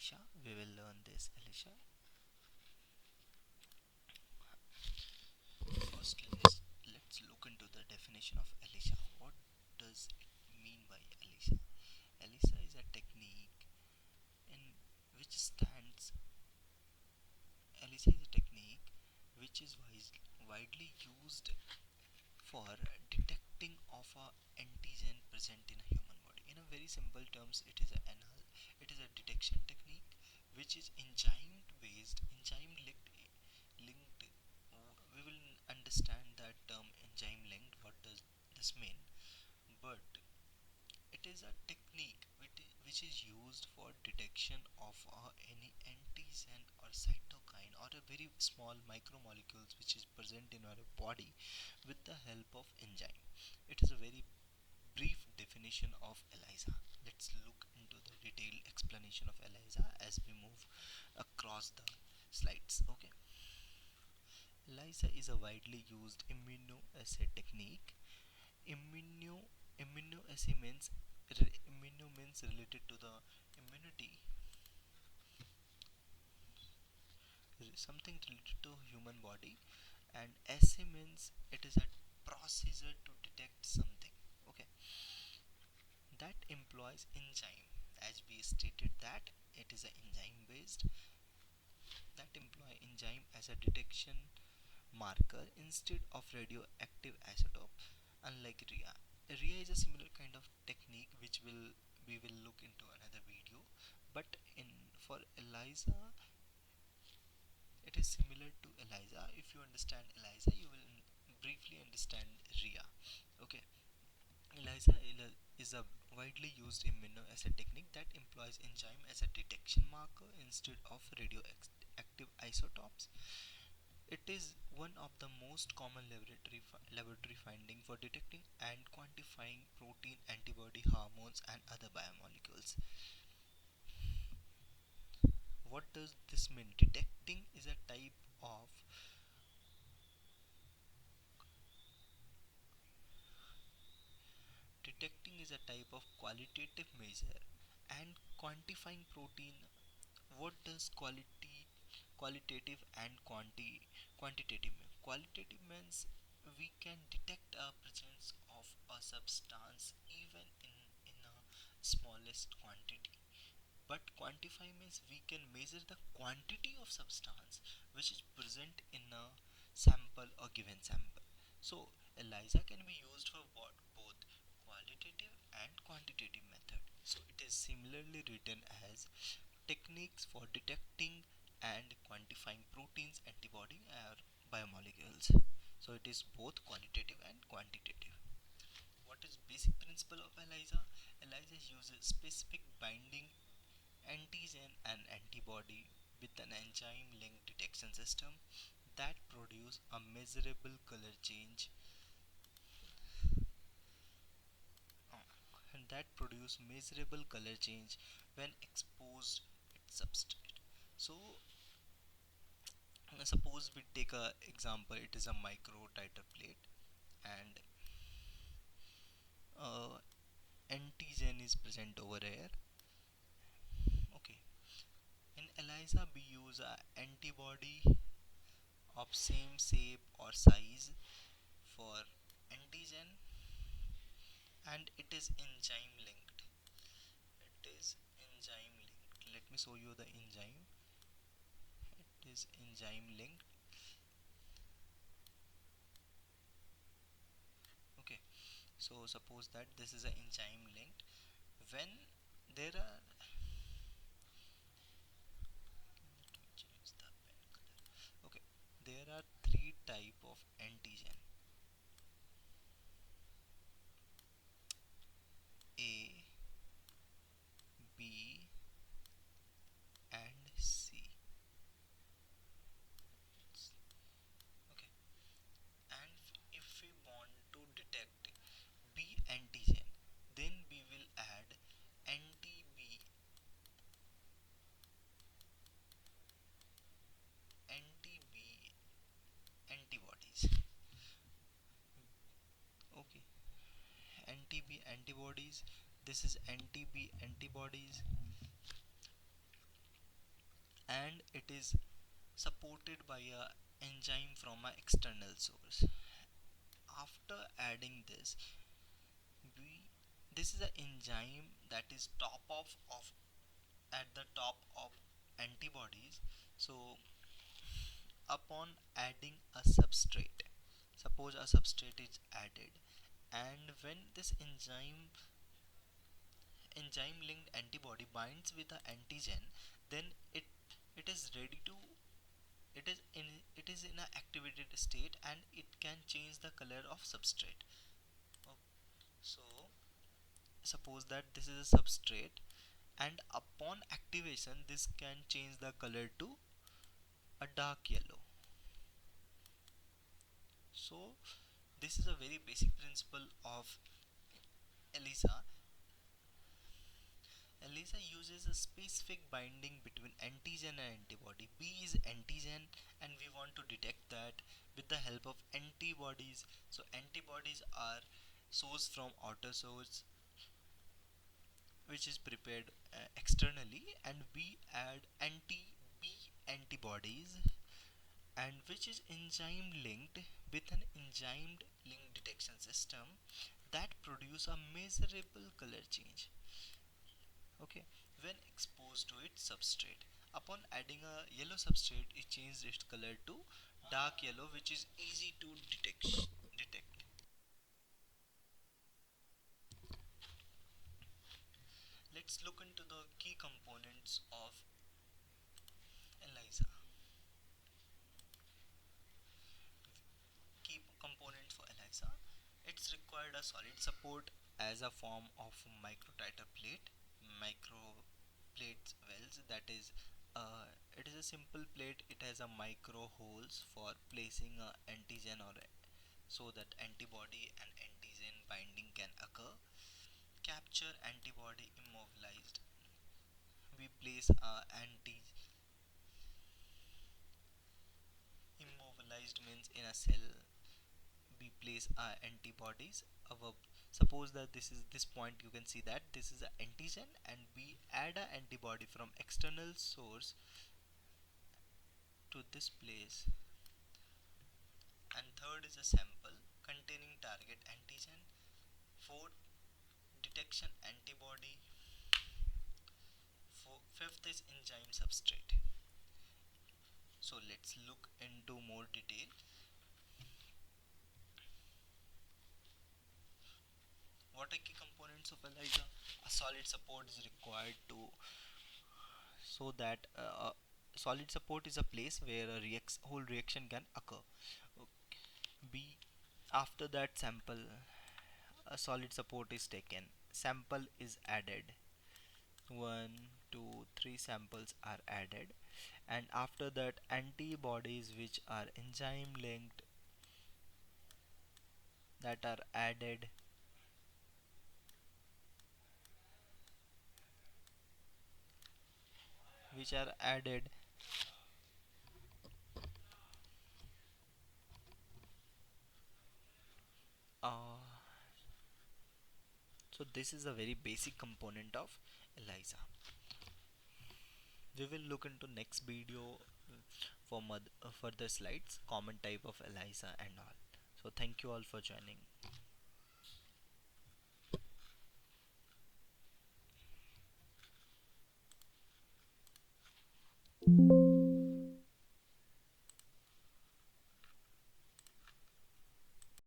Elisa. We will learn this Elisa. First, let's look into the definition of Elisa. What does it mean by Elisa? Elisa is a technique in which stands. Elisa is a technique which is widely used for detecting of a antigen present in a human body. In a very simple terms, it is a detection technique which is enzyme based, enzyme linked. We will understand that term enzyme linked. What does this mean? But it is a technique which is used for detection of any antigen or cytokine or a very small micromolecules which is present in our body with the help of enzyme. It is a very brief definition of ELISA. Let's look into the detailed explanation of ELISA as we move across the slides. Okay. ELISA is a widely used immunoassay technique. Immunoassay means related to the immunity, something related to human body, and assay means it is a procedure to detect something. Okay, that employs enzyme, as we stated that it is an enzyme based, that employ enzyme as a detection marker instead of radioactive isotope. Unlike RIA is a similar kind of technique which we will look into another video, but in for ELISA it is similar to ELISA. If you understand ELISA, you will briefly understand RIA. Okay, ELISA is a widely used immunoassay technique that employs enzyme as a detection marker instead of radioactive isotopes. It is one of the most common laboratory finding for detecting and quantifying protein, antibody, hormones, and other biomolecules. What does this mean? Of Detecting is a type of qualitative measure and quantifying protein. What does qualitative and quantitative mean? Qualitative means we can detect a presence of a substance even in a smallest quantity. But quantify means we can measure the quantity of substance which is present in a sample or given sample. So ELISA can be used for both qualitative and quantitative method. So it is similarly written as techniques for detecting and quantifying proteins, antibody, or biomolecules. So it is both qualitative and quantitative. What is basic principle of ELISA? ELISA uses specific binding antigen and antibody with an enzyme linked detection system that produce a measurable color change when exposed its substrate. So suppose we take a example, it is a micro titer plate and antigen is present over here. Okay, in ELISA we use a antibody of same shape or size for antigen, and it is enzyme linked. Let me show you the enzyme. It is enzyme linked. Okay, so suppose that this is an enzyme linked. When there are okay, there are three type of antigen: A, B, and C. Okay, and if we want to detect B antigen, then we will add anti-B anti-B antibodies. Okay, anti-B antibodies. This is anti-B antibodies. and it is supported by a enzyme from an external source. After adding this, we this is an enzyme that is top of at the top of antibodies. So upon adding a substrate, suppose a substrate is added, and when this enzyme linked antibody binds with the antigen, then it is ready to it is in a activated state, and it can change the color of substrate. Oh, so suppose that this is a substrate, and upon activation this can change the color to a dark yellow. So this is a very basic principle of ELISA. ELISA uses a specific binding between antigen and antibody. B is antigen, and we want to detect that with the help of antibodies. So antibodies are sourced from outer source, which is prepared externally, and we add anti B antibodies, and which is enzyme linked with an enzyme linked detection system that produce a measurable color change. Okay, when exposed to its substrate, upon adding a yellow substrate, it changes its color to dark yellow, which is easy to detect. Let's look into the key components of ELISA. Key components for ELISA: it's required a solid support as a form of microtiter plate, microplate wells, that is it is a simple plate. It has a micro holes for placing a antigen, or so that antibody and antigen binding can occur. Capture antibody immobilized, we place a anti immobilized means in a cell we place our antibodies. Our suppose that this point, you can see that this is an antigen, and we add an antibody from external source to this place. And third is a sample containing target antigen. Fourth, detection antibody. Fifth is enzyme substrate. So let's look into more detail. What are key components of ELISA? A solid support is required to so that solid support is a place where a whole reaction can occur. B, after that sample, a solid support is taken, sample is added. 1 2 3 samples are added, and after that antibodies which are enzyme linked, that are added. Which are added uh, so this is a very basic component of ELISA. We will look into next video for further slides, common type of ELISA and all. So thank you all for joining.